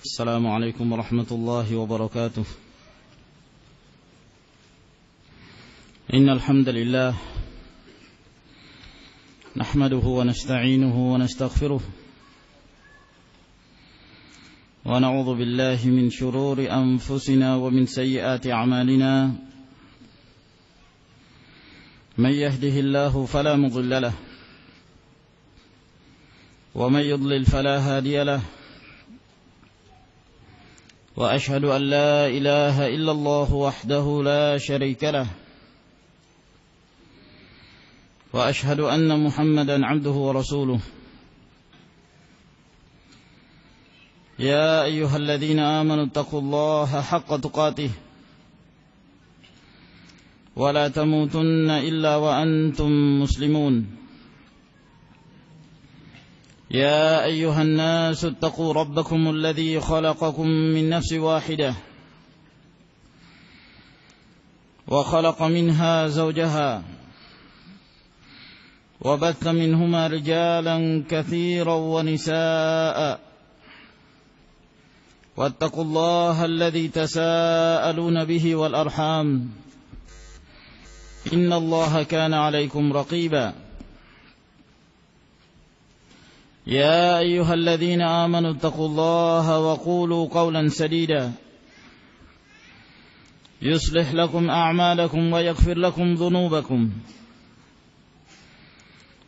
السلام عليكم ورحمة الله وبركاته. إن الحمد لله نحمده ونستعينه ونستغفره ونعوذ بالله من شرور أنفسنا ومن سيئات أعمالنا. من يهده الله فلا مضل له ومن يضلل فلا هادي له. وأشهد أن لا إله إلا الله وحده لا شريك له وأشهد أن محمدا عبده ورسوله. يا أيها الذين آمنوا اتقوا الله حق تقاته ولا تموتن إلا وأنتم مسلمون. يا أيها الناس اتقوا ربكم الذي خلقكم من نفس واحدة وخلق منها زوجها وبث منهما رجالا كثيرا ونساء. واتقوا الله الذي تساءلون به والأرحام إن الله كان عليكم رقيبا. يا أيها الذين آمنوا اتقوا الله وقولوا قولا سديدا يصلح لكم أعمالكم ويغفر لكم ذنوبكم.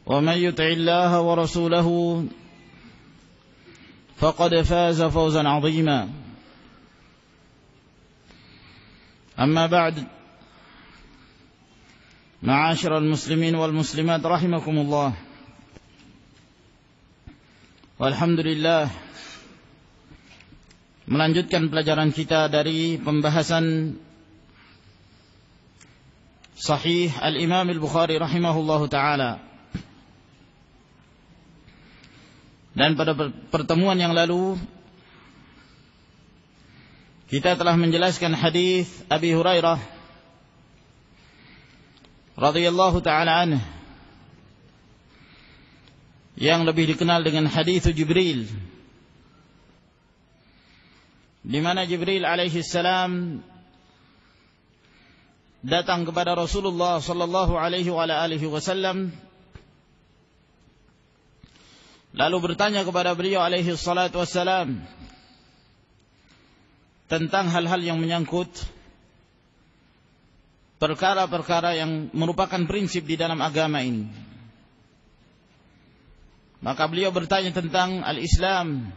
ومن يطع الله ورسوله فقد فاز فوزا عظيما. أما بعد، معاشر المسلمين والمسلمات رحمكم الله. Alhamdulillah, melanjutkan pelajaran kita dari pembahasan Sahih Al-Imam Al-Bukhari rahimahullahu ta'ala. Dan pada pertemuan yang lalu kita telah menjelaskan hadis Abi Hurairah radhiyallahu ta'ala anhu yang lebih dikenal dengan hadis Jibril, di mana Jibril alaihi salam datang kepada Rasulullah sallallahu alaihi wasallam lalu bertanya kepada beliau alaihi salatu wassalam tentang hal-hal yang menyangkut perkara-perkara yang merupakan prinsip di dalam agama ini. Maka beliau bertanya tentang al-Islam,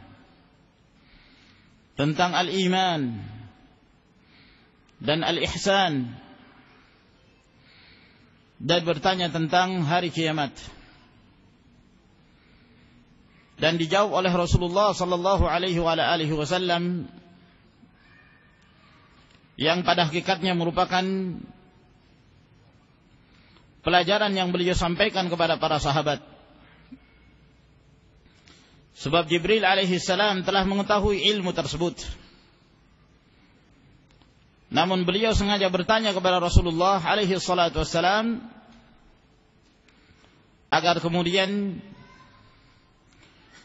tentang al-Iman dan al-Ihsan, dan bertanya tentang hari kiamat. Dan dijawab oleh Rasulullah sallallahu alaihi wasallam yang pada hakikatnya merupakan pelajaran yang beliau sampaikan kepada para sahabat. Sebab Jibril alaihi salam telah mengetahui ilmu tersebut. Namun beliau sengaja bertanya kepada Rasulullah alaihi salatu wassalam agar kemudian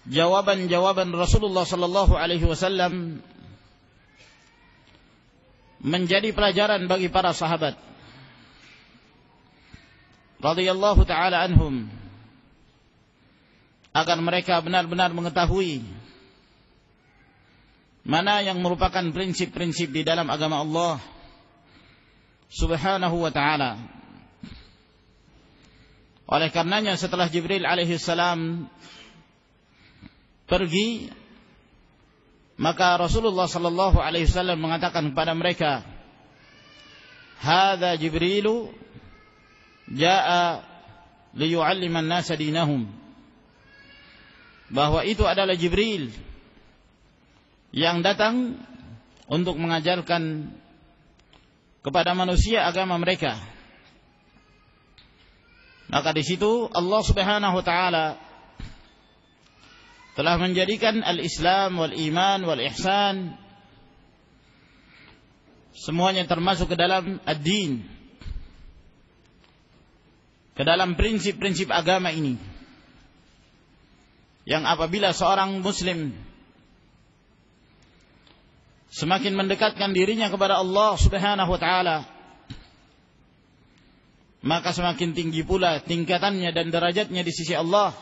jawaban-jawaban Rasulullah sallallahu alaihi wasallam menjadi pelajaran bagi para sahabat radhiyallahu ta'ala anhum, agar mereka benar-benar mengetahui mana yang merupakan prinsip-prinsip di dalam agama Allah subhanahu wa ta'ala. Oleh karenanya setelah Jibril alaihi salam pergi, maka Rasulullah sallallahu alaihi wasallam mengatakan kepada mereka, "Hadza Jibrilu jaa liyu'alliman nasa dinahum." Bahwa itu adalah Jibril yang datang untuk mengajarkan kepada manusia agama mereka. Maka di situ Allah Subhanahu wa taala telah menjadikan al-Islam wal iman wal ihsan semuanya termasuk ke dalam ad-din, ke dalam prinsip-prinsip agama ini, yang apabila seorang muslim semakin mendekatkan dirinya kepada Allah Subhanahu wa taala, maka semakin tinggi pula tingkatannya dan derajatnya di sisi Allah.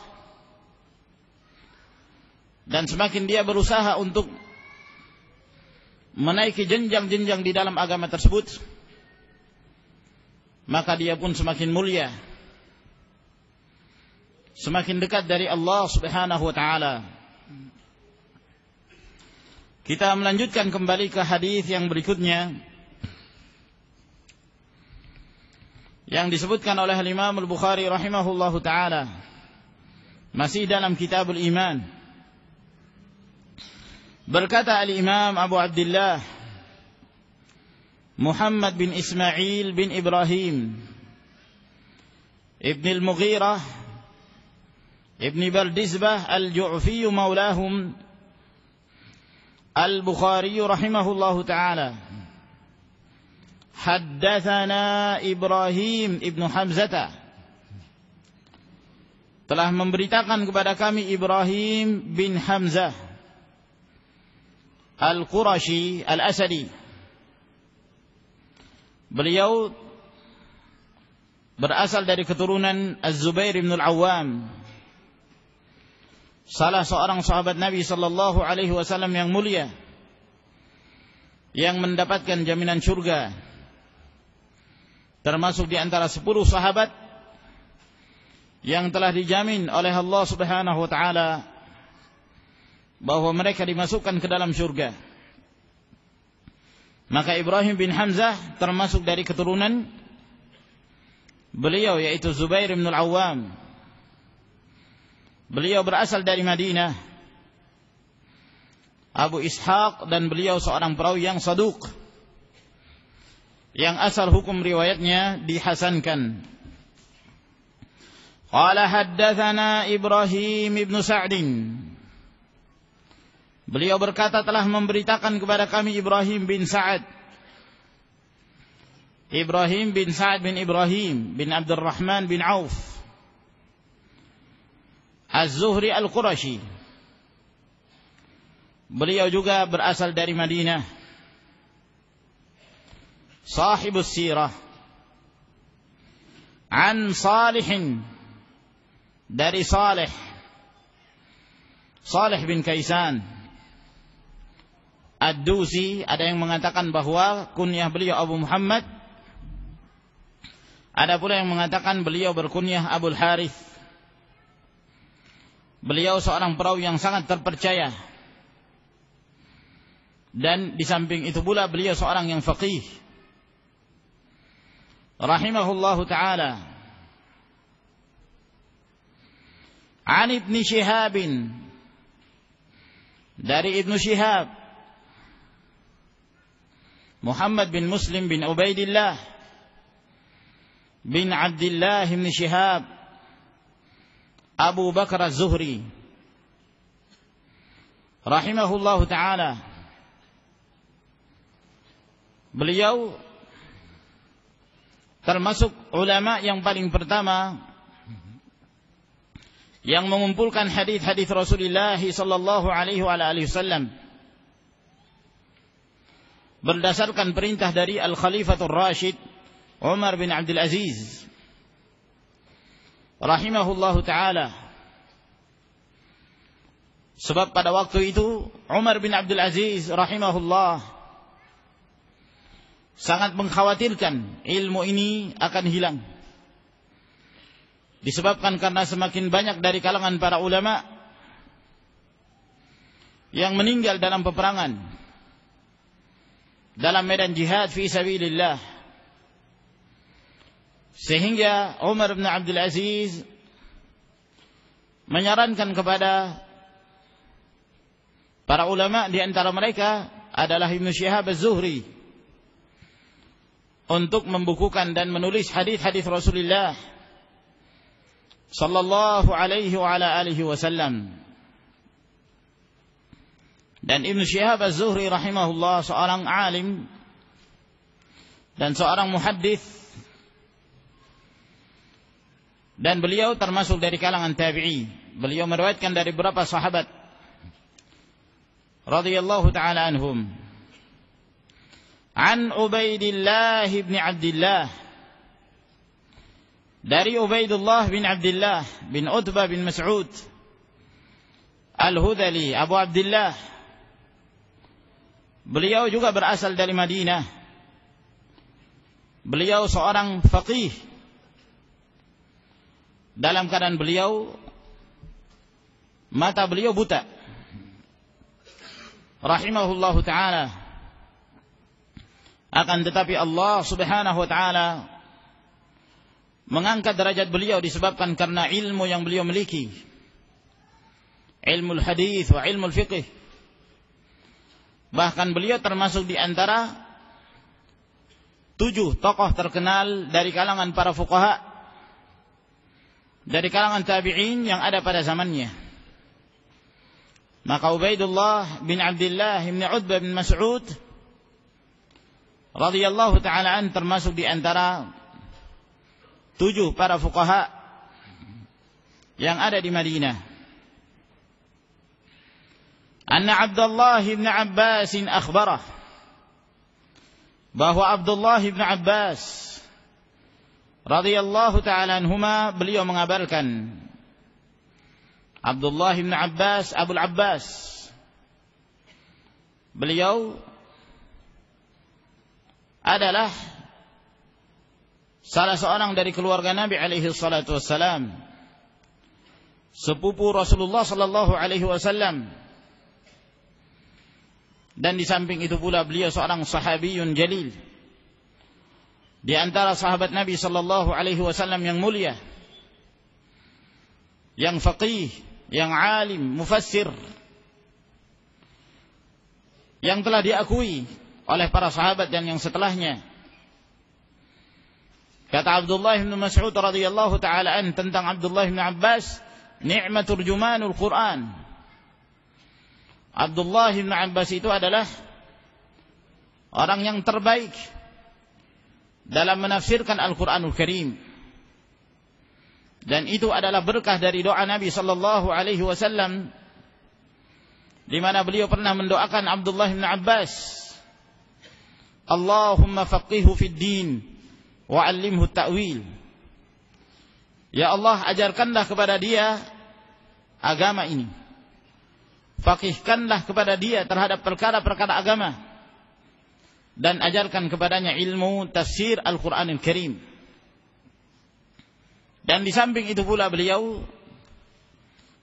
Dan semakin dia berusaha untuk menaiki jenjang-jenjang di dalam agama tersebut, maka dia pun semakin mulia, semakin dekat dari Allah Subhanahu wa taala. Kita melanjutkan kembali ke hadis yang berikutnya, yang disebutkan oleh Imam Al-Bukhari rahimahullahu taala, masih dalam Kitabul Iman. Berkata Al-Imam Abu Abdullah Muhammad bin Ismail bin Ibrahim Ibn al-Mughirah Ibn Bardizbah al-Ju'fi maulahum Al-Bukhari rahimahullahu taala, haddatsana Ibrahim ibn Hamzah, telah memberitakan kepada kami Ibrahim bin Hamzah Al-Qurashi Al-Asadi. Beliau berasal dari keturunan Az-Zubair bin Al-Awwam, salah seorang sahabat Nabi sallallahu alaihi wasallam yang mulia, yang mendapatkan jaminan surga, termasuk di antara 10 sahabat yang telah dijamin oleh Allah Subhanahu wa taala bahwa mereka dimasukkan ke dalam surga. Maka Ibrahim bin Hamzah termasuk dari keturunan beliau, yaitu Zubair bin Al-Awwam. Beliau berasal dari Madinah, Abu Ishaq, dan beliau seorang perawi yang saduq, yang asal hukum riwayatnya dihasankan. Qala haddatsana Ibrahim ibn Sa'din. Beliau berkata telah memberitakan kepada kami Ibrahim bin Sa'ad. Ibrahim bin Sa'ad bin Ibrahim bin Abdurrahman bin Auf Az-Zuhri Al-Qurashi. Beliau juga berasal dari Madinah, sahibus sirah. An Salihin, dari Salih bin Kaisan Ad-Dusi. Ada yang mengatakan bahwa kunyah beliau Abu Muhammad, ada pula yang mengatakan beliau berkunyah Abul Harith. Beliau seorang perawi yang sangat terpercaya, dan di samping itu pula beliau seorang yang faqih rahimahullahu ta'ala. An Ibn Shihab, dari Ibn Shihab, Muhammad bin Muslim bin Ubaidillah bin Abdullah bin Shihab Abu Bakar Az-Zuhri rahimahullahu ta'ala. Beliau termasuk ulama yang paling pertama yang mengumpulkan hadis-hadis Rasulullah sallallahu alaihi wasallam berdasarkan perintah dari Al-Khalifatul Rashid Umar bin Abdul Aziz rahimahullahu ta'ala. Sebab pada waktu itu Umar bin Abdul Aziz rahimahullah sangat mengkhawatirkan ilmu ini akan hilang, disebabkan karena semakin banyak dari kalangan para ulama yang meninggal dalam peperangan, dalam medan jihad fi sabilillah. Sehingga Umar bin Abdul Aziz menyarankan kepada para ulama, di antara mereka adalah Ibn Shihab Az-Zuhri, untuk membukukan dan menulis hadis-hadis Rasulullah sallallahu alaihi wa ala alihi wasallam. Dan Ibn Shihab Az-Zuhri rahimahullah seorang alim dan seorang muhaddits, dan beliau termasuk dari kalangan tabi'i. Beliau meriwayatkan dari beberapa sahabat radhiyallahu ta'ala anhum. An Ubaidillah bin Abdillah, dari Ubaidullah bin Abdillah bin Utbah bin Mas'ud Al-Hudhali Abu Abdillah. Beliau juga berasal dari Madinah. Beliau seorang faqih. Dalam keadaan beliau, mata beliau buta, rahimahullahu ta'ala. Akan tetapi Allah subhanahu wa ta'ala mengangkat derajat beliau disebabkan karena ilmu yang beliau miliki, ilmu hadis wa ilmu fiqh. Bahkan beliau termasuk di antara 7 tokoh terkenal dari kalangan para fuqaha, dari kalangan tabi'in yang ada pada zamannya. Maka Ubaidullah bin Abdillah bin Utbah bin Mas'ud radhiyallahu ta'ala an termasuk di antara 7 para fuqaha yang ada di Madinah. Anna Abdullah bin Abbas akhbarah, bahwa Abdullah bin Abbas radhiyallahu ta'ala anhuma beliau mengabarkan. Abdullah bin Abbas, Abul Abbas, beliau adalah salah seorang dari keluarga Nabi alaihi salatu wassalam, sepupu Rasulullah sallallahu alaihi wasallam. Dan di samping itu pula beliau seorang sahabiyun jalil, di antara sahabat Nabi sallallahu alaihi wasallam yang mulia, yang faqih, yang alim, mufassir, yang telah diakui oleh para sahabat dan yang setelahnya. Kata Abdullah bin Mas'ud radhiyallahu ta'ala an tentang Abdullah bin Abbas, ni'matur jumanul Quran. Abdullah bin Abbas itu adalah orang yang terbaik dalam menafsirkan Al-Quranul Karim. Dan itu adalah berkah dari doa Nabi sallallahu alaihi wasallam, di mana beliau pernah mendoakan Abdullah bin Abbas, Allahumma faqihhu fid din wa'allimhu ta'wil. Ya Allah, ajarkanlah kepada dia agama ini, faqihkanlah kepada dia terhadap perkara-perkara agama, dan ajarkan kepadanya ilmu tafsir Al-Quranul Karim. Dan di samping itu pula beliau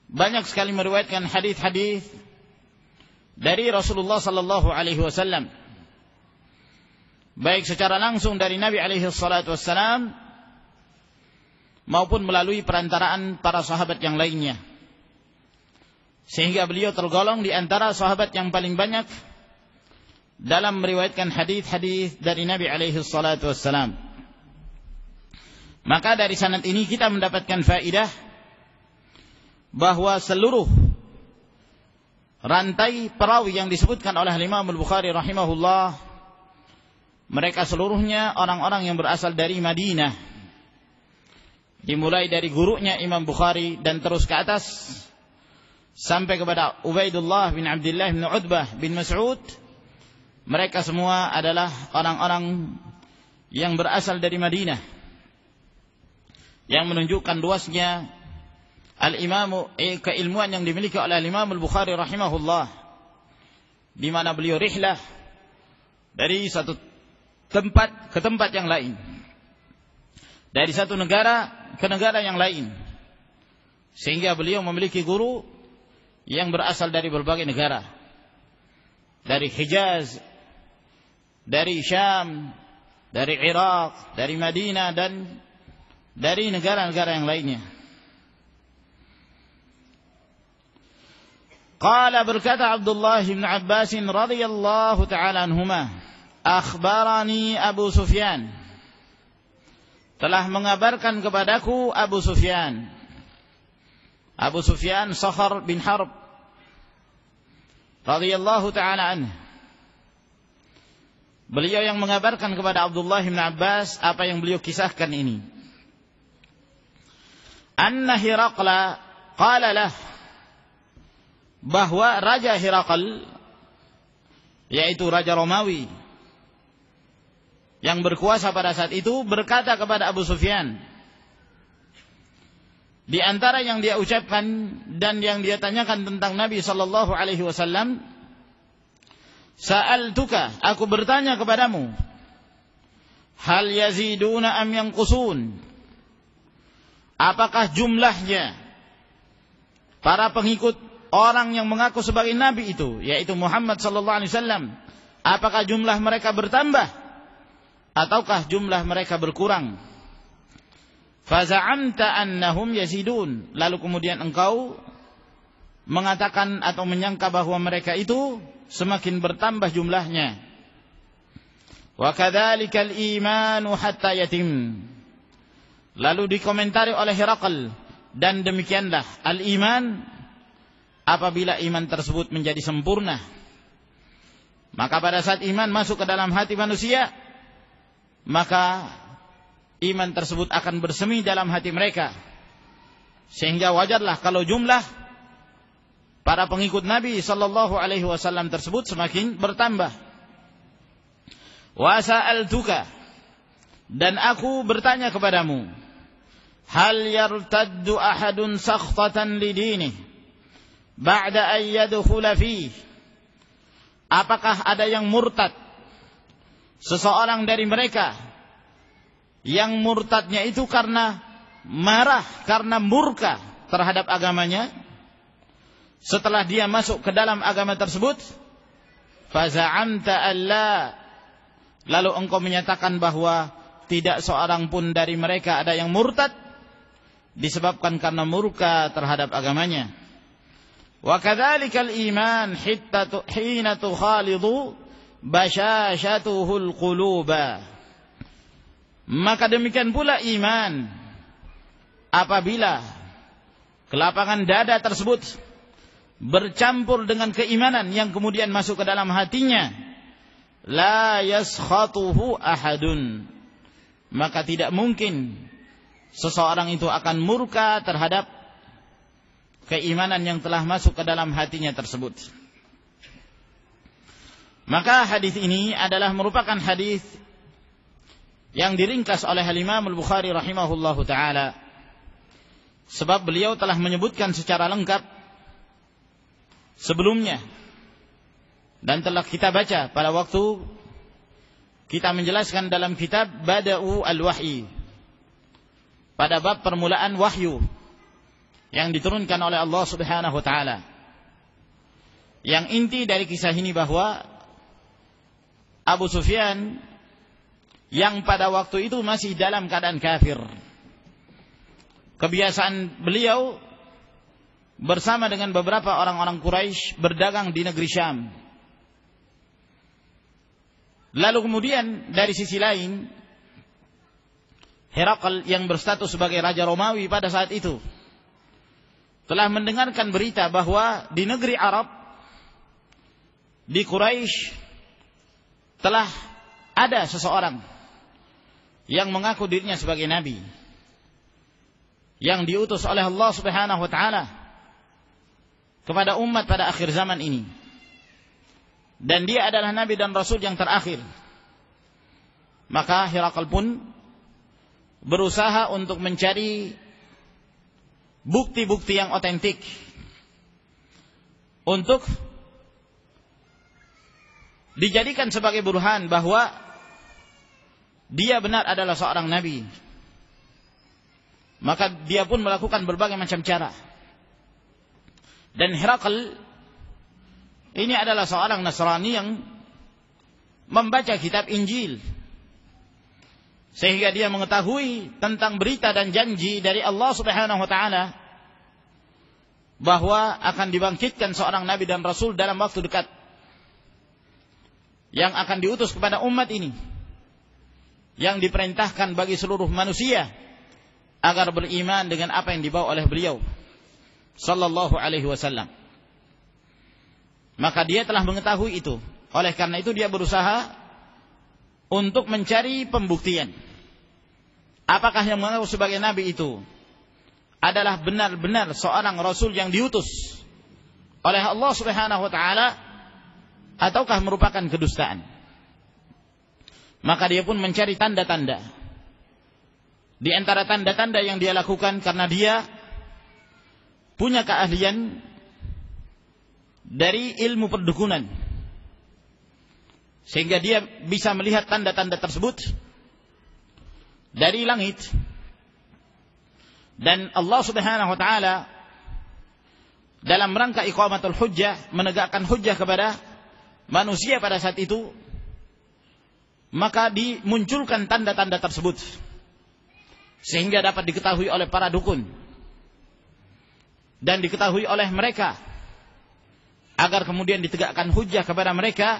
banyak sekali meriwayatkan hadis-hadis dari Rasulullah sallallahu alaihi wasallam, baik secara langsung dari Nabi alaihi salatu wassalam maupun melalui perantaraan para sahabat yang lainnya, sehingga beliau tergolong di antara sahabat yang paling banyak dalam meriwayatkan hadis-hadis dari Nabi alaihi salatu wassalam. Maka dari sanad ini kita mendapatkan faidah bahwa seluruh rantai perawi yang disebutkan oleh Imam Al-Bukhari rahimahullah, mereka seluruhnya orang-orang yang berasal dari Madinah, dimulai dari gurunya Imam Bukhari dan terus ke atas sampai kepada Ubaidullah bin Abdillah bin Utbah bin Mas'ud. Mereka semua adalah orang-orang yang berasal dari Madinah, yang menunjukkan luasnya keilmuan yang dimiliki oleh Imam Al-Bukhari rahimahullah, di mana beliau rihlah dari satu tempat ke tempat yang lain, dari satu negara ke negara yang lain, sehingga beliau memiliki guru yang berasal dari berbagai negara, dari Hijaz, dari Syam, dari Irak, dari Madinah, dan dari negara-negara yang lainnya. Qala, berkata Abdullah bin Abbas radhiyallahu ta'ala anhuma, akhbarani Abu Sufyan, telah mengabarkan kepadaku Abu Sufyan. Abu Sufyan Sakhar bin Harb radhiyallahu ta'ala anhu. Beliau yang mengabarkan kepada Abdullah bin Abbas apa yang beliau kisahkan ini. Anna Hiraqla qala lah, bahwa Raja Hiraql, yaitu Raja Romawi, yang berkuasa pada saat itu berkata kepada Abu Sufyan, di antara yang dia ucapkan dan yang dia tanyakan tentang Nabi sallallahu alaihi wasallam, "Sa'altuka, aku bertanya kepadamu, hal yaziduna am yanqusun?" Apakah jumlahnya para pengikut orang yang mengaku sebagai nabi itu, yaitu Muhammad sallallahu alaihi wasallam, apakah jumlah mereka bertambah ataukah jumlah mereka berkurang? Faza'amta annahum yazidun, lalu kemudian engkau mengatakan atau menyangka bahwa mereka itu semakin bertambah jumlahnya. Wa kadzalikal imanu hatta yatim. Lalu dikomentari oleh Herakl, dan demikianlah al-iman apabila iman tersebut menjadi sempurna. Maka pada saat iman masuk ke dalam hati manusia, maka iman tersebut akan bersemi dalam hati mereka. Sehingga wajarlah kalau jumlah para pengikut Nabi sallallahu alaihi wasallam tersebut semakin bertambah. Wa sa'altuka, dan aku bertanya kepadamu, hal yartaddu ahadun sakhtatan lidinihi ba'da an yadkhula fihi? Apakah ada yang murtad, seseorang dari mereka yang murtadnya itu karena marah, karena murka terhadap agamanya setelah dia masuk ke dalam agama tersebut? Faza'amta alla, lalu engkau menyatakan bahwa tidak seorang pun dari mereka ada yang murtad disebabkan karena murka terhadap agamanya. Wa kadzalikal iman hina tukhalidu bashashatuhul quluba. Maka demikian pula iman apabila kelapangan dada tersebut bercampur dengan keimanan yang kemudian masuk ke dalam hatinya, la yaskhatuhu ahadun, maka tidak mungkin seseorang itu akan murka terhadap keimanan yang telah masuk ke dalam hatinya tersebut. Maka hadis ini adalah merupakan hadis yang diringkas oleh Imam Al-Bukhari rahimahullahu taala, sebab beliau telah menyebutkan secara lengkap sebelumnya dan telah kita baca pada waktu kita menjelaskan dalam kitab Bada'u al-Wahyi, pada bab permulaan wahyu yang diturunkan oleh Allah Subhanahu wa taala. Yang inti dari kisah ini bahwa Abu Sufyan yang pada waktu itu masih dalam keadaan kafir, kebiasaan beliau bersama dengan beberapa orang-orang Quraisy berdagang di negeri Syam. Lalu kemudian dari sisi lain, Herakl yang berstatus sebagai Raja Romawi pada saat itu telah mendengarkan berita bahwa di negeri Arab, di Quraisy, telah ada seseorang yang mengaku dirinya sebagai nabi, yang diutus oleh Allah Subhanahu wa taala kepada umat pada akhir zaman ini, dan dia adalah nabi dan rasul yang terakhir. Maka Herakl pun berusaha untuk mencari bukti-bukti yang otentik untuk dijadikan sebagai burhan bahwa dia benar adalah seorang nabi. Maka dia pun melakukan berbagai macam cara. Dan Herakl ini adalah seorang Nasrani yang membaca kitab Injil, sehingga dia mengetahui tentang berita dan janji dari Allah Subhanahu wa taala bahwa akan dibangkitkan seorang nabi dan rasul dalam waktu dekat yang akan diutus kepada umat ini, yang diperintahkan bagi seluruh manusia agar beriman dengan apa yang dibawa oleh beliau sallallahu alaihi wasallam. Maka dia telah mengetahui itu. Oleh karena itu dia berusaha untuk mencari pembuktian. Apakah yang mengaku sebagai nabi itu adalah benar-benar seorang rasul yang diutus oleh Allah Subhanahu wa taala, ataukah merupakan kedustaan. maka dia pun mencari tanda-tanda. Di antara tanda-tanda yang dia lakukan karena dia punya keahlian dari ilmu perdukunan, sehingga dia bisa melihat tanda-tanda tersebut dari langit. Dan Allah Subhanahu wa taala dalam rangka iqamatul hujjah, menegakkan hujjah kepada manusia pada saat itu, maka dimunculkan tanda-tanda tersebut sehingga dapat diketahui oleh para dukun dan diketahui oleh mereka, agar kemudian ditegakkan hujjah kepada mereka,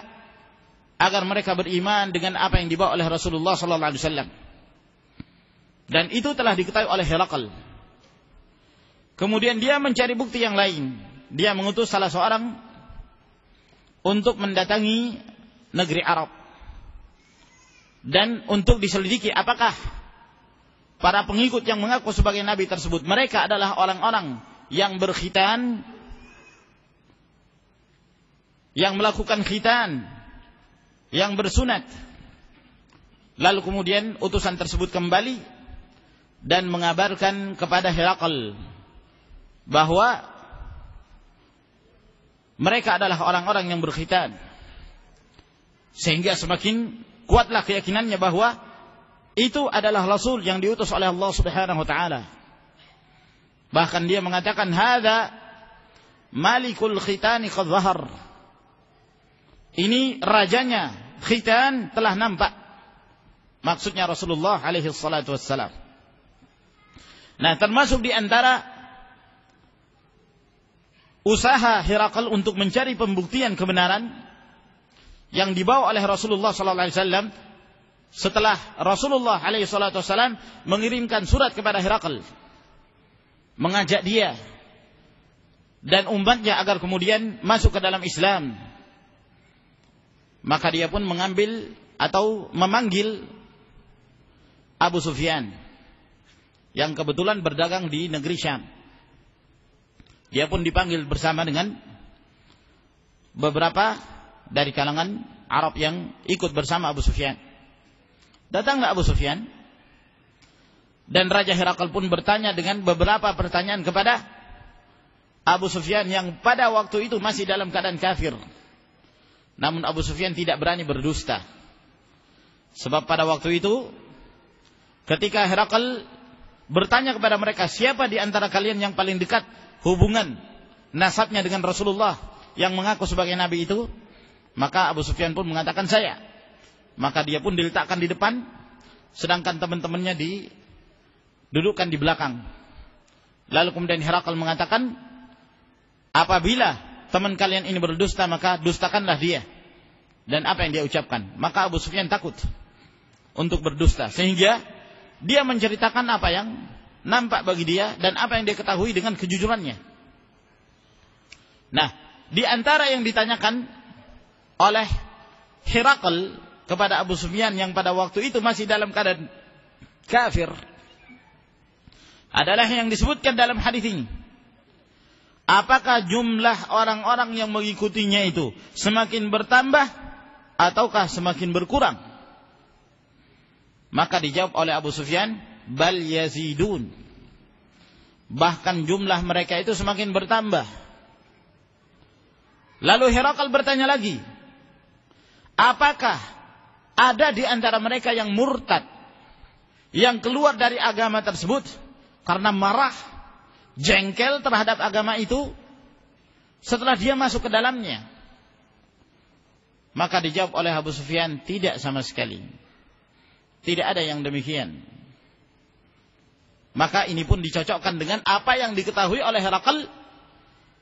agar mereka beriman dengan apa yang dibawa oleh Rasulullah sallallahu alaihi wasallam. Dan itu telah diketahui oleh Herakl. Kemudian dia mencari bukti yang lain. Dia mengutus salah seorang untuk mendatangi negeri Arab dan untuk diselidiki apakah para pengikut yang mengaku sebagai nabi tersebut, mereka adalah orang-orang yang berkhitan, yang melakukan khitan, yang bersunat. Lalu kemudian utusan tersebut kembali dan mengabarkan kepada Herakl bahwa mereka adalah orang-orang yang berkhitan, sehingga semakin kuatlah keyakinannya bahwa itu adalah Rasul yang diutus oleh Allah Subhanahu wa taala. Bahkan dia mengatakan, hadza malikul khitani qad zahar. Ini rajanya khitan telah nampak. Maksudnya Rasulullah alaihi salatu wassalam. Nah, termasuk di antara usaha Herakl untuk mencari pembuktian kebenaran yang dibawa oleh Rasulullah sallallahu alaihi wasallam, setelah Rasulullah alaihi salatu wasallam mengirimkan surat kepada Herakl mengajak dia dan umatnya agar kemudian masuk ke dalam Islam, maka dia pun mengambil atau memanggil Abu Sufyan yang kebetulan berdagang di negeri Syam. Dia pun dipanggil bersama dengan beberapa dari kalangan Arab yang ikut bersama Abu Sufyan. Datanglah Abu Sufyan, dan Raja Herakl pun bertanya dengan beberapa pertanyaan kepada Abu Sufyan yang pada waktu itu masih dalam keadaan kafir. Namun Abu Sufyan tidak berani berdusta, sebab pada waktu itu ketika Herakl bertanya kepada mereka, siapa di antara kalian yang paling dekat hubungan nasabnya dengan Rasulullah yang mengaku sebagai nabi itu, maka Abu Sufyan pun mengatakan saya. Maka dia pun diletakkan di depan, sedangkan teman-temannya didudukkan di belakang. Lalu kemudian Herakl mengatakan, apabila teman kalian ini berdusta, maka dustakanlah dia dan apa yang dia ucapkan. Maka Abu Sufyan takut untuk berdusta, sehingga dia menceritakan apa yang nampak bagi dia dan apa yang dia ketahui dengan kejujurannya. Nah, di antara yang ditanyakan oleh Herakl kepada Abu Sufyan yang pada waktu itu masih dalam keadaan kafir adalah yang disebutkan dalam hadis ini. Apakah jumlah orang-orang yang mengikutinya itu semakin bertambah ataukah semakin berkurang? Maka dijawab oleh Abu Sufyan, bal yazidun. Bahkan jumlah mereka itu semakin bertambah. Lalu Herakl bertanya lagi, apakah ada di antara mereka yang murtad, yang keluar dari agama tersebut karena marah, jengkel terhadap agama itu setelah dia masuk ke dalamnya? Maka dijawab oleh Abu Sufyan, tidak sama sekali. Tidak ada yang demikian. Maka ini pun dicocokkan dengan apa yang diketahui oleh Herakl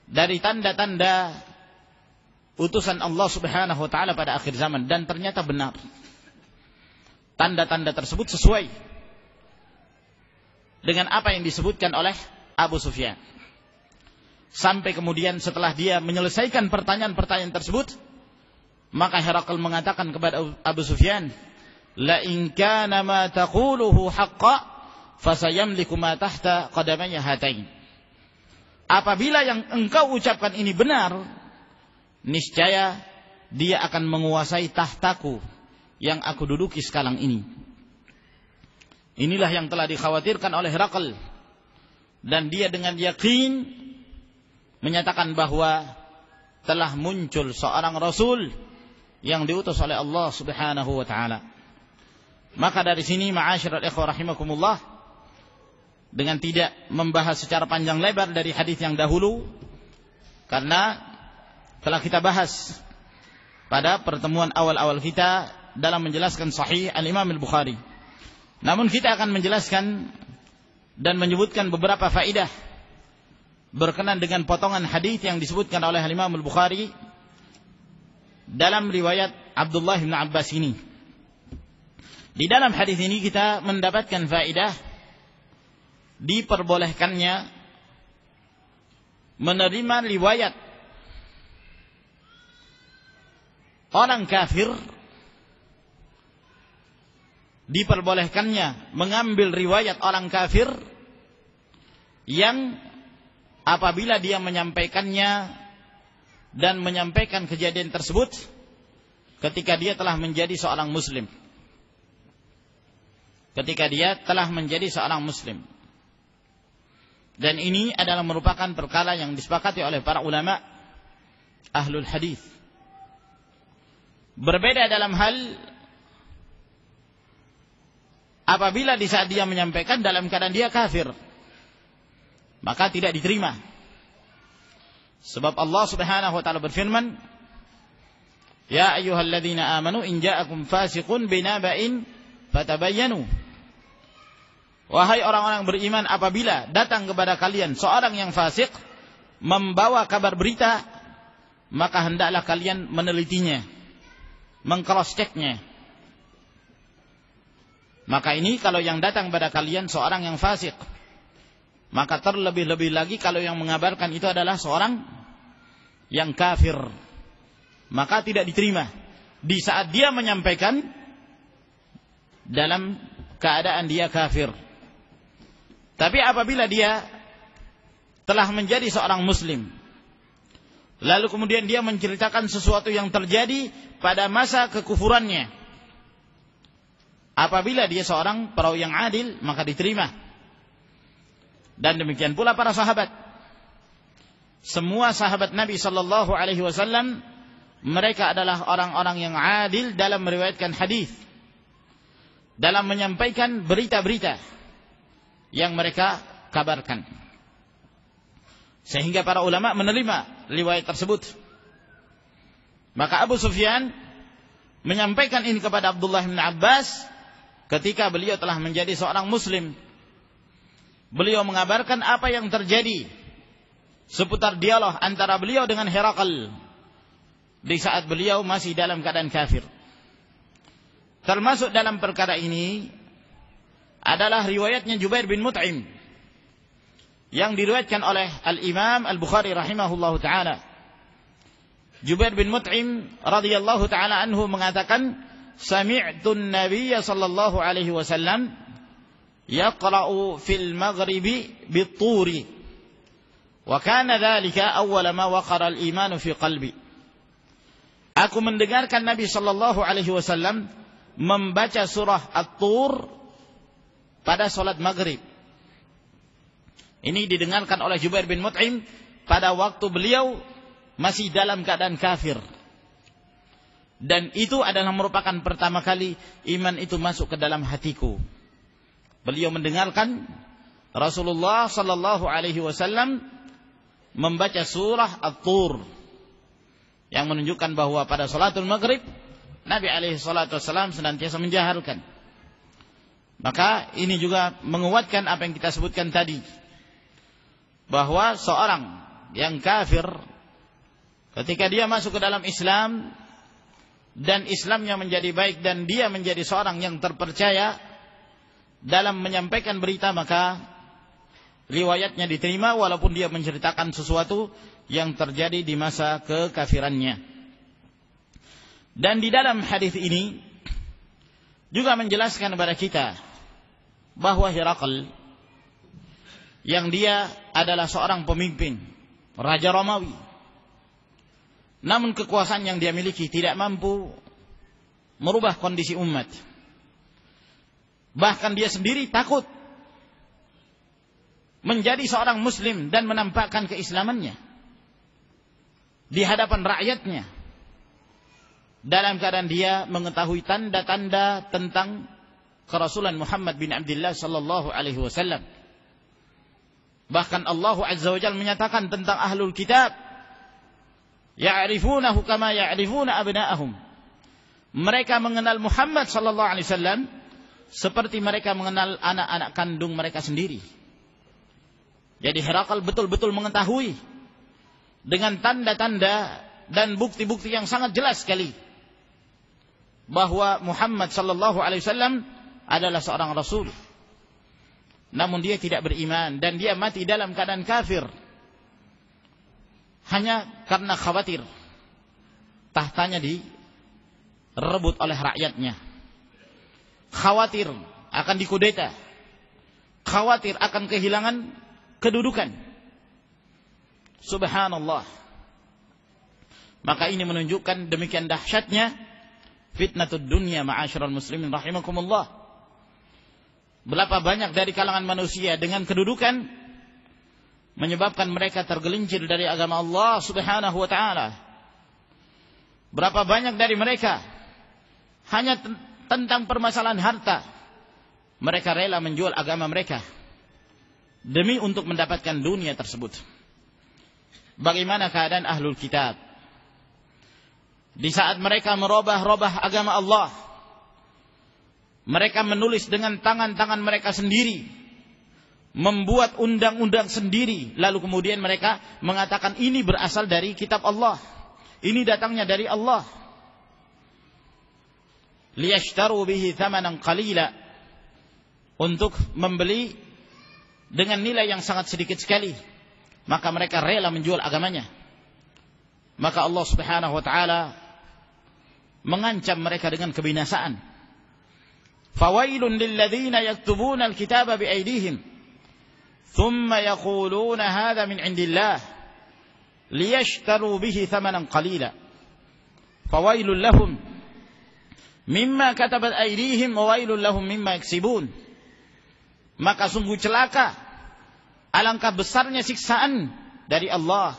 dari tanda-tanda utusan Allah Subhanahu wa taala pada akhir zaman, dan ternyata benar. Tanda-tanda tersebut sesuai dengan apa yang disebutkan oleh Abu Sufyan. Sampai kemudian setelah dia menyelesaikan pertanyaan-pertanyaan tersebut, maka Herakl mengatakan kepada Abu Sufyan, la in kana ma taquluhu haqqan fasayamliku ma tahta qadamayya hatain. Apabila yang engkau ucapkan ini benar, niscaya dia akan menguasai tahtaku yang aku duduki sekarang ini. Inilah yang telah dikhawatirkan oleh Herakl, dan dia dengan yakin menyatakan bahwa telah muncul seorang rasul yang diutus oleh Allah Subhanahu wa taala. Maka dari sini ma'asyiral ikhwah rahimakumullah, dengan tidak membahas secara panjang lebar dari hadis yang dahulu, karena telah kita bahas pada pertemuan awal-awal kita dalam menjelaskan Sahih Al-Imam Al-Bukhari. Namun kita akan menjelaskan dan menyebutkan beberapa faedah berkenaan dengan potongan hadis yang disebutkan oleh Al-Imam Al-Bukhari dalam riwayat Abdullah bin Abbas ini. Di dalam hadis ini kita mendapatkan faedah diperbolehkannya menerima riwayat orang kafir, diperbolehkannya mengambil riwayat orang kafir yang apabila dia menyampaikannya dan menyampaikan kejadian tersebut ketika dia telah menjadi seorang muslim. Ketika dia telah menjadi seorang muslim. Dan ini adalah merupakan perkara yang disepakati oleh para ulama ahlul hadis. Berbeda dalam hal apabila di saat dia menyampaikan dalam keadaan dia kafir, maka tidak diterima. Sebab Allah Subhanahu wa taala berfirman, "Ya ayyuhalladzina amanu in ja'akum fasiqun binaba'in fatabayyanu." Wahai orang-orang beriman, apabila datang kepada kalian seorang yang fasik membawa kabar berita, maka hendaklah kalian menelitinya, meng-cross-checknya. Maka ini kalau yang datang pada kalian seorang yang fasik, maka terlebih-lebih lagi kalau yang mengabarkan itu adalah seorang yang kafir, maka tidak diterima di saat dia menyampaikan dalam keadaan dia kafir. Tapi apabila dia telah menjadi seorang muslim, lalu kemudian dia menceritakan sesuatu yang terjadi pada masa kekufurannya, apabila dia seorang perawi yang adil, maka diterima. Dan demikian pula para sahabat. Semua sahabat Nabi sallallahu alaihi wasallam, mereka adalah orang-orang yang adil dalam meriwayatkan hadis, dalam menyampaikan berita-berita yang mereka kabarkan. Sehingga para ulama menerima riwayat tersebut. Maka Abu Sufyan menyampaikan ini kepada Abdullah bin Abbas ketika beliau telah menjadi seorang muslim. Beliau mengabarkan apa yang terjadi seputar dialog antara beliau dengan Herakl di saat beliau masih dalam keadaan kafir. Termasuk dalam perkara ini adalah riwayatnya Jubair bin Mut'im yang diriwayatkan oleh Al-Imam Al-Bukhari rahimahullahu ta'ala. Jubair bin Mut'im radhiyallahu ta'ala anhu mengatakan, "Sami'tu an-nabiyya sallallahu alaihi wasallam yaqra'u fil maghribi bit-turi wa kana dhalika awwala ma waqara al-iman fi qalbi." Aku mendengarkan Nabi sallallahu alaihi wasallam membaca surah At-Tur pada solat maghrib. Ini didengarkan oleh Jubair bin Mut'im pada waktu beliau masih dalam keadaan kafir. Dan itu adalah merupakan pertama kali iman itu masuk ke dalam hatiku. Beliau mendengarkan Rasulullah sallallahu alaihi wasallam membaca surah At-Tur, yang menunjukkan bahwa pada salatul maghrib Nabi alaihi salatu wasallam senantiasa menjaharkan. Maka ini juga menguatkan apa yang kita sebutkan tadi, bahwa seorang yang kafir ketika dia masuk ke dalam Islam dan Islamnya menjadi baik dan dia menjadi seorang yang terpercaya dalam menyampaikan berita, maka riwayatnya diterima walaupun dia menceritakan sesuatu yang terjadi di masa kekafirannya. Dan di dalam hadis ini juga menjelaskan kepada kita bahwa Herakl yang dia adalah seorang pemimpin, raja Romawi, namun kekuasaan yang dia miliki tidak mampu merubah kondisi umat. Bahkan dia sendiri takut menjadi seorang muslim dan menampakkan keislamannya di hadapan rakyatnya, dalam keadaan dia mengetahui tanda-tanda tentang kerasulan Muhammad bin Abdullah sallallahu alaihi wasallam. Bahkan Allah Azza wa Jalla menyatakan tentang ahlul kitab, ya'rifunahu kama ya'rifuna abna'ahum. Mereka mengenal Muhammad sallallahu alaihi wasallam seperti mereka mengenal anak-anak kandung mereka sendiri. Jadi Herakl betul-betul mengetahui dengan tanda-tanda dan bukti-bukti yang sangat jelas sekali bahwa Muhammad sallallahu alaihi wasallam adalah seorang rasul. Namun dia tidak beriman dan dia mati dalam keadaan kafir hanya karena khawatir tahtanya direbut oleh rakyatnya, khawatir akan dikudeta, khawatir akan kehilangan kedudukan. Subhanallah. Maka ini menunjukkan demikian dahsyatnya fitnatud dunya, ma'asyiral muslimin rahimakumullah. Berapa banyak dari kalangan manusia dengan kedudukan menyebabkan mereka tergelincir dari agama Allah Subhanahu wa taala. Berapa banyak dari mereka hanya tentang permasalahan harta mereka rela menjual agama mereka demi untuk mendapatkan dunia tersebut. Bagaimana keadaan ahlul kitab di saat mereka merubah-rubah agama Allah? Mereka menulis dengan tangan-tangan mereka sendiri, membuat undang-undang sendiri, lalu kemudian mereka mengatakan ini berasal dari kitab Allah, ini datangnya dari Allah. Liyashtaru bihi thamanan qalila, untuk membeli dengan nilai yang sangat sedikit sekali, maka mereka rela menjual agamanya. Maka Allah Subhanahu wa taala mengancam mereka dengan kebinasaan. Fawailun lilladzina yaktubuna alkitaba biaydihim thumma yaquluna hadha min indillah liyashtaru bihi thamanan qalila fawailul lahum mimma katabat aydihim wa wailul lahum mimma yaksibun. Maka sungguh celaka, alangkah besarnya siksaan dari Allah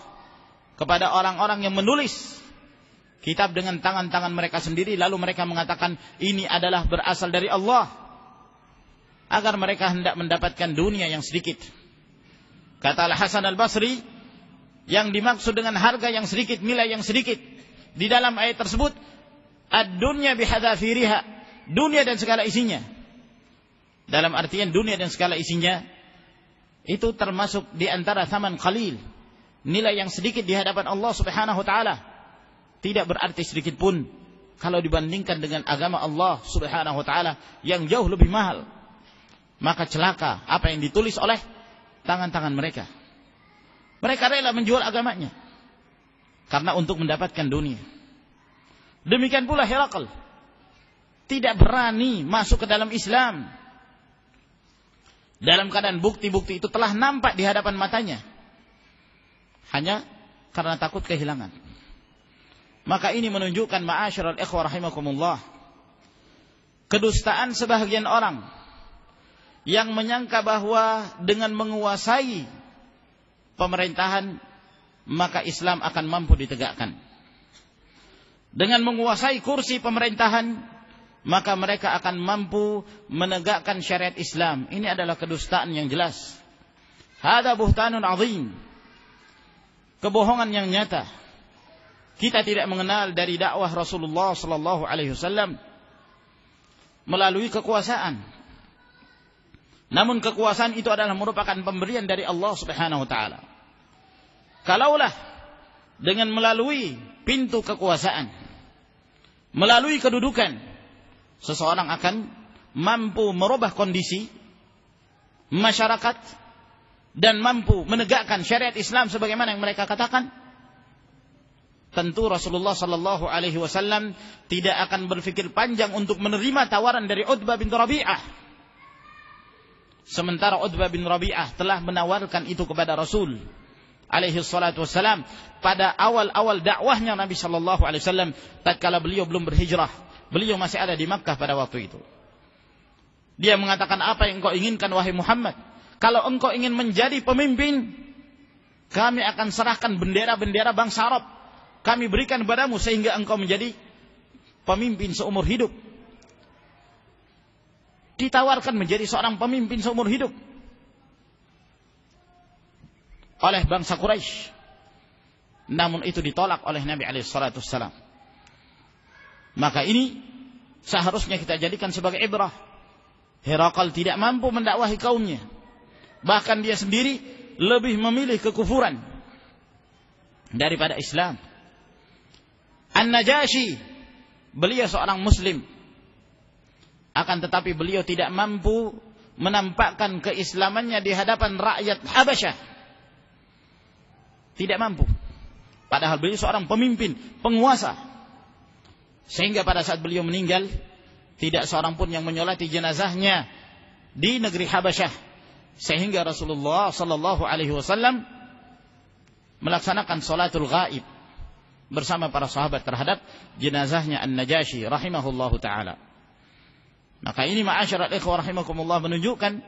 kepada orang-orang yang menulis kitab dengan tangan-tangan mereka sendiri, lalu mereka mengatakan ini adalah berasal dari Allah, agar mereka hendak mendapatkan dunia yang sedikit. Kata Al-Hasan Al-Basri, yang dimaksud dengan harga yang sedikit, nilai yang sedikit di dalam ayat tersebut, ad-dunya bihadzafiriha, dunia dan segala isinya. Dalam artian dunia dan segala isinya itu termasuk di antara thaman qalil, nilai yang sedikit di hadapan Allah Subhanahu wa taala. Tidak berarti sedikit pun kalau dibandingkan dengan agama Allah Subhanahu wa taala yang jauh lebih mahal. Maka celaka apa yang ditulis oleh tangan-tangan mereka. Mereka rela menjual agamanya karena untuk mendapatkan dunia. Demikian pula Herakl tidak berani masuk ke dalam Islam dalam keadaan bukti-bukti itu telah nampak di hadapan matanya, hanya karena takut kehilangan. Maka ini menunjukkan, ma'asyiral ikhwah rahimakumullah, kedustaan sebahagian orang yang menyangka bahwa dengan menguasai pemerintahan maka Islam akan mampu ditegakkan. Dengan menguasai kursi pemerintahan maka mereka akan mampu menegakkan syariat Islam. Ini adalah kedustaan yang jelas. Hada buhtanun azim, kebohongan yang nyata. Kita tidak mengenal dari dakwah Rasulullah sallallahu alaihi wasallam melalui kekuasaan. Namun kekuasaan itu adalah merupakan pemberian dari Allah Subhanahu wa taala. Kalaulah dengan melalui pintu kekuasaan, melalui kedudukan, seseorang akan mampu merubah kondisi masyarakat dan mampu menegakkan syariat Islam sebagaimana yang mereka katakan, tentu Rasulullah sallallahu alaihi wasallam tidak akan berpikir panjang untuk menerima tawaran dari Utbah bin Rabi'ah. Sementara Utbah bin Rabi'ah telah menawarkan itu kepada Rasul alaihi salatu wassalam pada awal-awal dakwahnya Nabi sallallahu alaihi wasallam tatkala beliau belum berhijrah Beliau masih ada di Makkah pada waktu itu. Dia mengatakan, apa yang engkau inginkan wahai Muhammad? Kalau engkau ingin menjadi pemimpin, kami akan serahkan bendera-bendera bangsa Arab. Kami berikan padamu sehingga engkau menjadi pemimpin seumur hidup. Ditawarkan menjadi seorang pemimpin seumur hidup oleh bangsa Quraisy. Namun itu ditolak oleh Nabi SAW. Maka ini seharusnya kita jadikan sebagai ibrah. Herakal tidak mampu mendakwahi kaumnya. Bahkan dia sendiri lebih memilih kekufuran daripada Islam. An-Najasyi, beliau seorang muslim, akan tetapi beliau tidak mampu menampakkan keislamannya di hadapan rakyat Habasyah. Tidak mampu. Padahal beliau seorang pemimpin, penguasa. Sehingga pada saat beliau meninggal, tidak seorang pun yang menyolati jenazahnya di negeri Habasyah. Sehingga Rasulullah sallallahu alaihi wasallam melaksanakan salatul ghaib bersama para sahabat terhadap jenazahnya An-Najasyi rahimahullahu taala. Maka ini ma'asyiral ikhwah rahimakumullah menunjukkan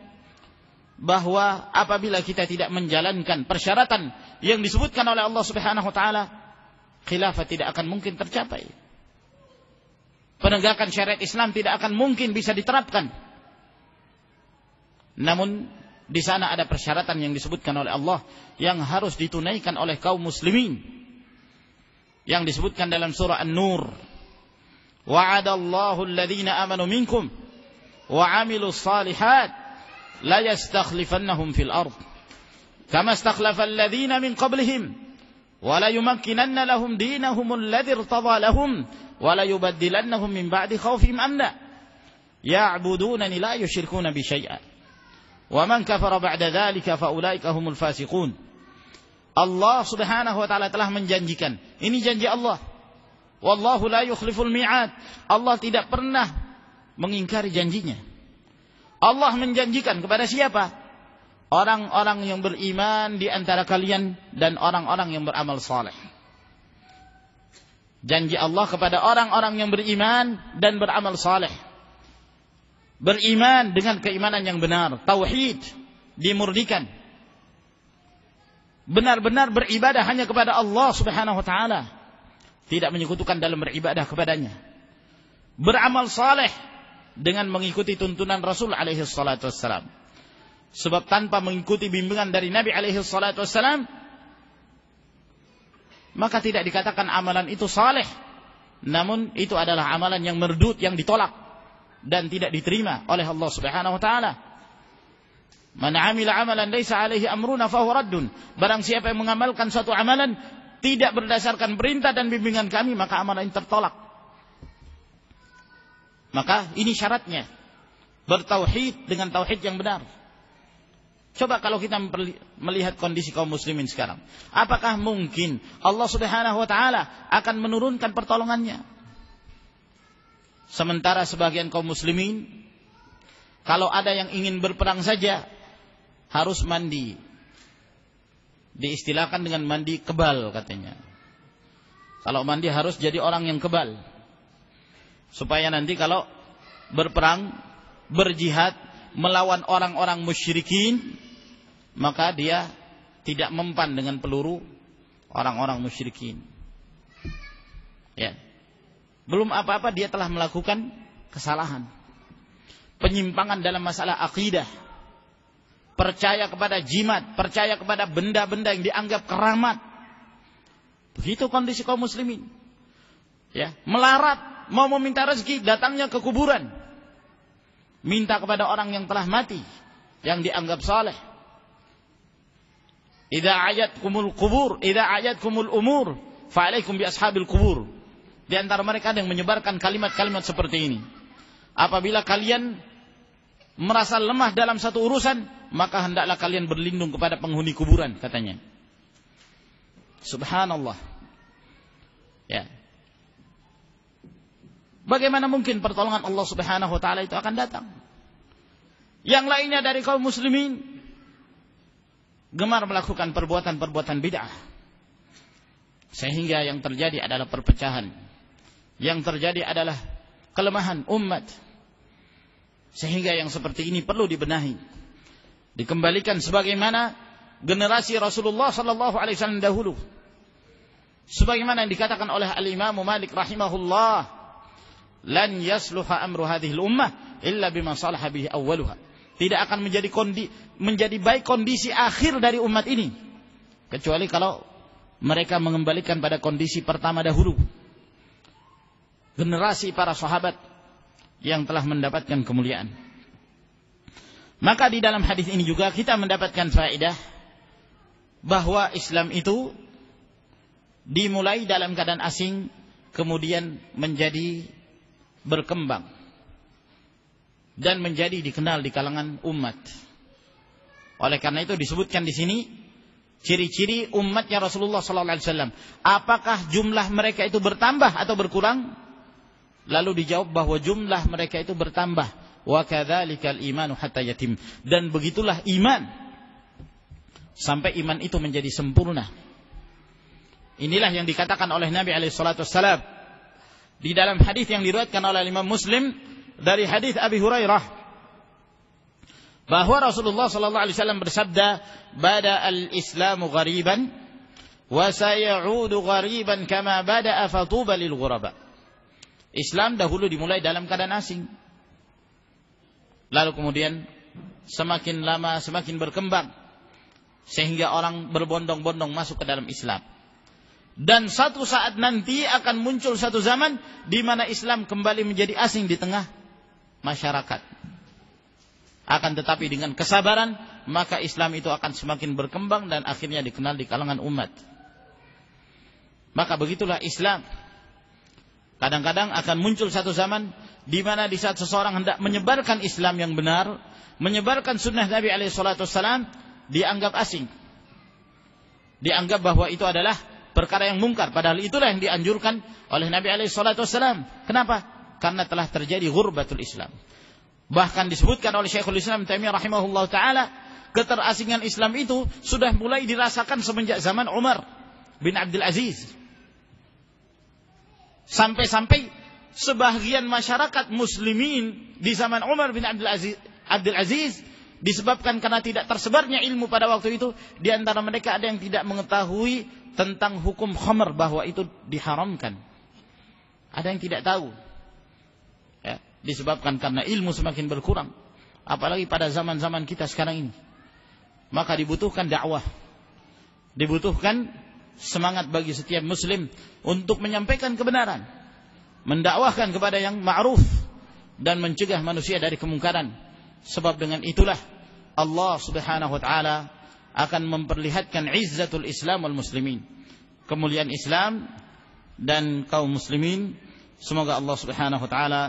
bahwa apabila kita tidak menjalankan persyaratan yang disebutkan oleh Allah Subhanahu wa taala, khilafah tidak akan mungkin tercapai. Penegakan syariat Islam tidak akan mungkin bisa diterapkan. Namun di sana ada persyaratan yang disebutkan oleh Allah yang harus ditunaikan oleh kaum muslimin. Yang disebutkan dalam surah An-Nur. Wa'adallahu alladhina amanu minkum wa 'amilus shalihat la yastakhlifannahum fil ard kama istakhlafa alladhina min qablihim wa la yumakkinanna lahum dinahum alladhi irtadha lahum wa la yubaddilannahum min ba'di khawfihim amna ya'budunani la yushrikuna bi syai'an wa man kafara ba'da dhalika fa ulaika humul fasiqun. Allah Subhanahu wa taala telah menjanjikan. Ini janji Allah. Wallahu la yukhliful mi'ad. Allah tidak pernah mengingkari janjinya. Allah menjanjikan kepada siapa? Orang-orang yang beriman di antara kalian dan orang-orang yang beramal saleh. Janji Allah kepada orang-orang yang beriman dan beramal saleh. Beriman dengan keimanan yang benar, tauhid dimurnikan. Benar-benar beribadah hanya kepada Allah Subhanahu wa taala, tidak menyekutukan dalam beribadah kepadanya. Beramal saleh dengan mengikuti tuntunan Rasul alaihi salatu wassalam. Sebab tanpa mengikuti bimbingan dari Nabi alaihi salatu wassalam, maka tidak dikatakan amalan itu saleh. Namun itu adalah amalan yang merdud, yang ditolak dan tidak diterima oleh Allah Subhanahu wa taala. Man 'amila 'amalan laisa 'alaihi amruna fa huwa raddun. Barang siapa yang mengamalkan suatu amalan tidak berdasarkan perintah dan bimbingan kami, maka amalan itu tertolak. Maka ini syaratnya, bertauhid dengan tauhid yang benar. Coba kalau kita melihat kondisi kaum muslimin sekarang, apakah mungkin Allah Subhanahu wa taala akan menurunkan pertolongannya? Sementara sebagian kaum muslimin, kalau ada yang ingin berperang saja harus mandi. Diistilahkan dengan mandi kebal katanya. Kalau mandi harus jadi orang yang kebal. Supaya nanti kalau berperang, berjihad, melawan orang-orang musyrikin, maka dia tidak mempan dengan peluru orang-orang musyrikin. Ya. Belum apa-apa dia telah melakukan kesalahan. Penyimpangan dalam masalah akidah. Percaya kepada jimat, percaya kepada benda-benda yang dianggap keramat. Begitu kondisi kaum muslimin. Ya, melarat, mau meminta rezeki, datangnya ke kuburan. Minta kepada orang yang telah mati, yang dianggap saleh. Idza ayatkumul qubur, idza ayatkumul umur, fa'alaikum bi ashabil qubur. Di antara mereka ada yang menyebarkan kalimat-kalimat seperti ini. Apabila kalian merasa lemah dalam satu urusan, maka hendaklah kalian berlindung kepada penghuni kuburan, katanya. Subhanallah. Ya. Bagaimana mungkin pertolongan Allah Subhanahu wa taala itu akan datang? Yang lainnya dari kaum muslimin gemar melakukan perbuatan-perbuatan bid'ah. Sehingga yang terjadi adalah perpecahan. Yang terjadi adalah kelemahan umat. Sehingga yang seperti ini perlu dibenahi, dikembalikan sebagaimana generasi Rasulullah sallallahu alaihi wasallam dahulu. Sebagaimana yang dikatakan oleh Al-Imam Malik rahimahullah, lan yasluha amru hadhil ummah illa bima salaha bihi awwaluha. Tidak akan menjadi baik kondisi akhir dari umat ini kecuali kalau mereka mengembalikan pada kondisi pertama dahulu, generasi para sahabat yang telah mendapatkan kemuliaan. Maka di dalam hadis ini juga kita mendapatkan faedah bahwa Islam itu dimulai dalam keadaan asing, kemudian menjadi berkembang dan menjadi dikenal di kalangan umat. Oleh karena itu disebutkan di sini ciri-ciri umatnya Rasulullah sallallahu alaihi wasallam. Apakah jumlah mereka itu bertambah atau berkurang? Lalu dijawab bahwa jumlah mereka itu bertambah. Wa kadzalikal imanu hatta yatim. Dan begitulah iman sampai iman itu menjadi sempurna. Inilah yang dikatakan oleh Nabi alaihi salatu wassalam di dalam hadis yang diriwayatkan oleh Imam Muslim dari hadis Abi Hurairah, bahwa Rasulullah sallallahu alaihi wasallam bersabda, "Bada al-Islamu ghariban wa sayaudu ghariban kama bada'a fatuba lil ghuraba." Islam dahulu dimulai dalam keadaan asing. Lalu kemudian semakin lama semakin berkembang sehingga orang berbondong-bondong masuk ke dalam Islam. Dan satu saat nanti akan muncul satu zaman di mana Islam kembali menjadi asing di tengah masyarakat. Akan tetapi dengan kesabaran, maka Islam itu akan semakin berkembang dan akhirnya dikenal di kalangan umat. Maka begitulah Islam. Kadang-kadang akan muncul satu zaman di mana di saat seseorang hendak menyebarkan Islam yang benar, menyebarkan sunnah Nabi SAW, dianggap asing. Dianggap bahwa itu adalah perkara yang mungkar. Padahal itulah yang dianjurkan oleh Nabi SAW. Kenapa? Karena telah terjadi ghurbatul Islam. Bahkan disebutkan oleh Syekhul Islam Taimiyah rahimahullah ta'ala, keterasingan Islam itu sudah mulai dirasakan semenjak zaman Umar bin Abdul Aziz. Sampai-sampai sebagian masyarakat muslimin di zaman Umar bin Abdul Aziz disebabkan karena tidak tersebarnya ilmu pada waktu itu, di antara mereka ada yang tidak mengetahui tentang hukum khamr, bahwa itu diharamkan. Ada yang tidak tahu. Ya, disebabkan karena ilmu semakin berkurang. Apalagi pada zaman-zaman kita sekarang ini. Maka dibutuhkan dakwah. Dibutuhkan semangat bagi setiap muslim untuk menyampaikan kebenaran, mendakwahkan kepada yang ma'ruf dan mencegah manusia dari kemungkaran. Sebab dengan itulah Allah Subhanahu wa taala akan memperlihatkan izzatul Islam wal muslimin, kemuliaan Islam dan kaum muslimin. Semoga Allah Subhanahu wa taala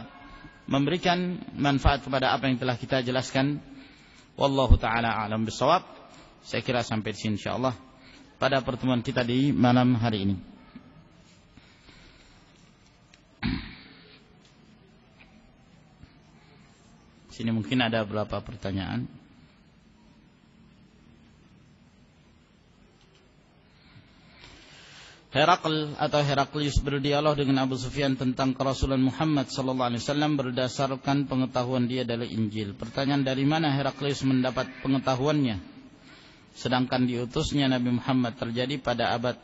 memberikan manfaat kepada apa yang telah kita jelaskan. Wallahu taala a'lam bissawab. Saya kira sampai di sini insyaallah pada pertemuan kita di malam hari ini. Sini mungkin ada beberapa pertanyaan. Herakl atau Heraklius berdialog dengan Abu Sufyan tentang kerasulan Muhammad sallallahu alaihi wasallam berdasarkan pengetahuan dia dari Injil. Pertanyaan, dari mana Heraklius mendapat pengetahuannya? Sedangkan diutusnya Nabi Muhammad terjadi pada abad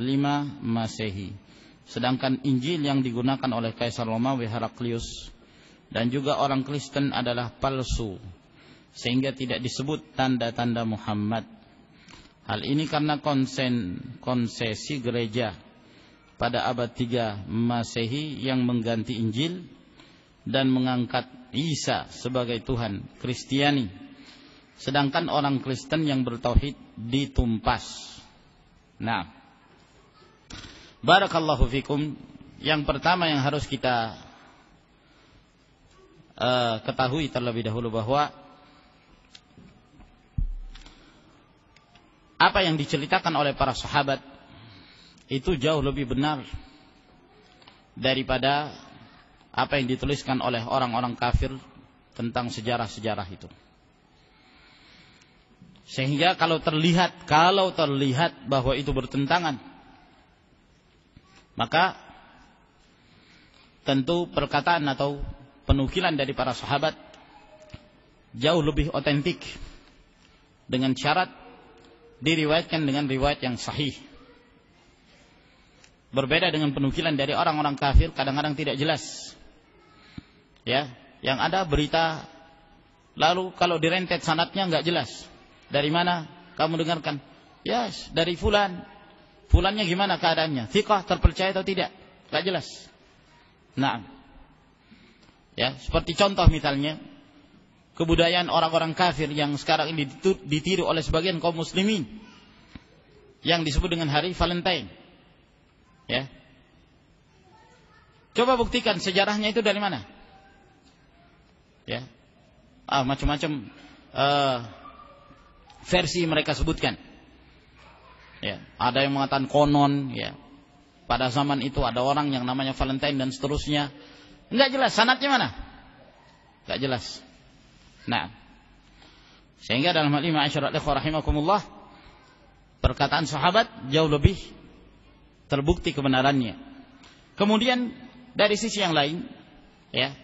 5 Masehi. Sedangkan Injil yang digunakan oleh Kaisar Romawi Heraklius dan juga orang Kristen adalah palsu, sehingga tidak disebut tanda-tanda Muhammad. Hal ini karena konsesi gereja pada abad 3 Masehi yang mengganti Injil dan mengangkat Isa sebagai Tuhan, Kristiani. Sedangkan orang Kristen yang bertauhid ditumpas. Nah, barakallahu fikum. Yang pertama yang harus kita ketahui terlebih dahulu bahwa apa yang diceritakan oleh para sahabat itu jauh lebih benar daripada apa yang dituliskan oleh orang-orang kafir tentang sejarah-sejarah itu. Sehingga kalau terlihat bahwa itu bertentangan, maka tentu perkataan atau penukilan dari para sahabat jauh lebih otentik, dengan syarat diriwayatkan dengan riwayat yang sahih. Berbeda dengan penukilan dari orang-orang kafir, kadang-kadang tidak jelas. Ya, yang ada berita, lalu kalau direntet sanadnya enggak jelas. Dari mana kamu dengarkan? Ya, dari fulan. Fulannya gimana keadaannya? Thiqah, terpercaya atau tidak? Enggak jelas. Nah, ya, seperti contoh misalnya kebudayaan orang-orang kafir yang sekarang ini ditiru oleh sebagian kaum muslimin, yang disebut dengan hari Valentine. Ya, coba buktikan sejarahnya itu dari mana? Ya, macam-macam versi mereka sebutkan. Ya, ada yang mengatakan konon, ya, pada zaman itu ada orang yang namanya Valentine dan seterusnya. Enggak jelas sanadnya mana? Enggak jelas. Nah, sehingga dalam hal ini ma'asyiral ikhwah rahimakumullah, perkataan sahabat jauh lebih terbukti kebenarannya. Kemudian dari sisi yang lain, ya,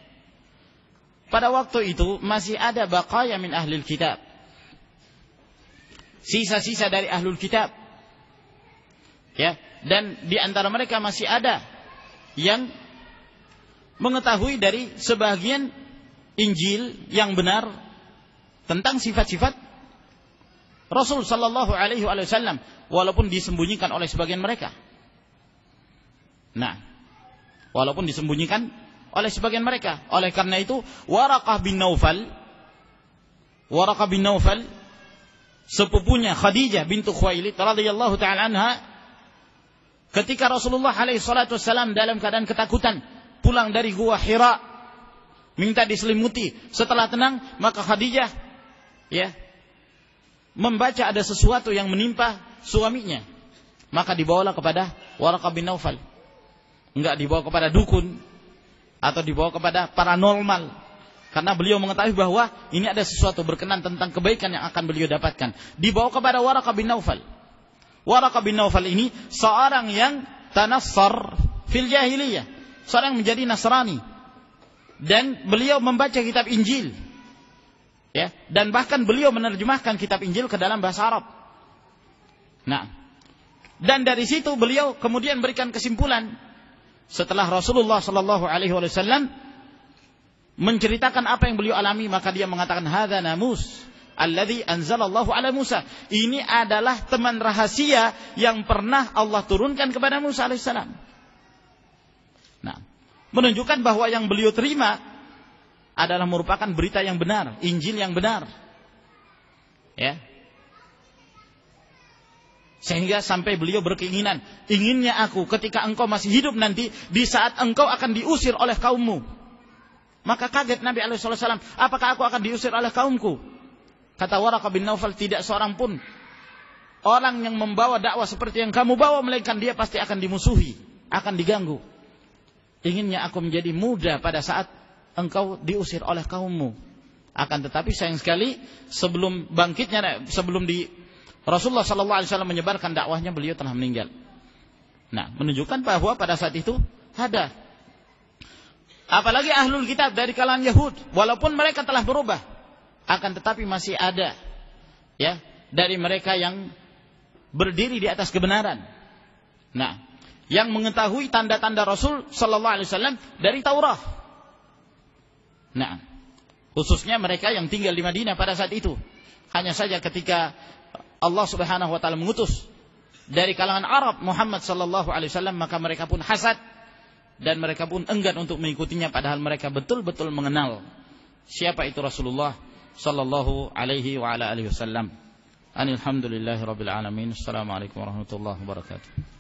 pada waktu itu masih ada baqaya min ahlil kitab, sisa-sisa dari ahlul kitab, ya, dan di antara mereka masih ada yang mengetahui dari sebagian Injil yang benar tentang sifat-sifat Rasul sallallahu alaihi wasallam, walaupun disembunyikan oleh sebagian mereka. Nah, walaupun disembunyikan oleh sebagian mereka. Oleh karena itu, Waraqah bin Naufal, sepupunya Khadijah bintu Khuwailid radhiyallahu taala anha, ketika Rasulullah alaihi salatu wasallam dalam keadaan ketakutan pulang dari gua Hira, minta diselimuti, setelah tenang maka Khadijah, ya, membaca ada sesuatu yang menimpa suaminya, maka dibawalah kepada Waraqah bin Naufal. Enggak dibawa kepada dukun atau dibawa kepada paranormal, karena beliau mengetahui bahwa ini ada sesuatu berkenan tentang kebaikan yang akan beliau dapatkan. Dibawa kepada Waraqah bin Naufal. Waraqah bin Naufal ini seorang yang tanassar fil jahiliyah, seorang yang menjadi Nasrani, dan beliau membaca kitab Injil, ya, dan bahkan beliau menerjemahkan kitab Injil ke dalam bahasa Arab. Nah, dan dari situ beliau kemudian berikan kesimpulan setelah Rasulullah sallallahu alaihi wasallam menceritakan apa yang beliau alami, maka dia mengatakan hadza namus alladzi anzalallahu ala Musa. Ini adalah teman rahasia yang pernah Allah turunkan kepada Musa alaihissalam. Nah, menunjukkan bahwa yang beliau terima adalah merupakan berita yang benar, Injil yang benar. Ya. Sehingga sampai beliau berkeinginan, inginnya aku ketika engkau masih hidup nanti, di saat engkau akan diusir oleh kaummu. Maka kaget Nabi SAW, apakah aku akan diusir oleh kaumku? Kata Waraqah bin Naufal, tidak seorang pun orang yang membawa dakwah seperti yang kamu bawa, melainkan dia pasti akan dimusuhi, akan diganggu. Inginnya aku menjadi muda pada saat engkau diusir oleh kaummu. Akan tetapi sayang sekali, sebelum bangkitnya, sebelum Rasulullah SAW menyebarkan dakwahnya, beliau telah meninggal. Nah, menunjukkan bahwa pada saat itu ada, apalagi ahlul kitab dari kalangan Yahud, walaupun mereka telah berubah, akan tetapi masih ada, ya, dari mereka yang berdiri di atas kebenaran. Nah, yang mengetahui tanda-tanda Rasul sallallahu alaihi wasallam dari Taurat. Nah, khususnya mereka yang tinggal di Madinah pada saat itu. Hanya saja ketika Allah Subhanahu wa taala mengutus dari kalangan Arab Muhammad sallallahu alaihi wasallam, maka mereka pun hasad dan mereka pun enggan untuk mengikutinya, padahal mereka betul-betul mengenal siapa itu Rasulullah sallallahu alaihi wa ala alihi wasallam. Alhamdulillahirabbil alamin. Assalamualaikum warahmatullahi wabarakatuh.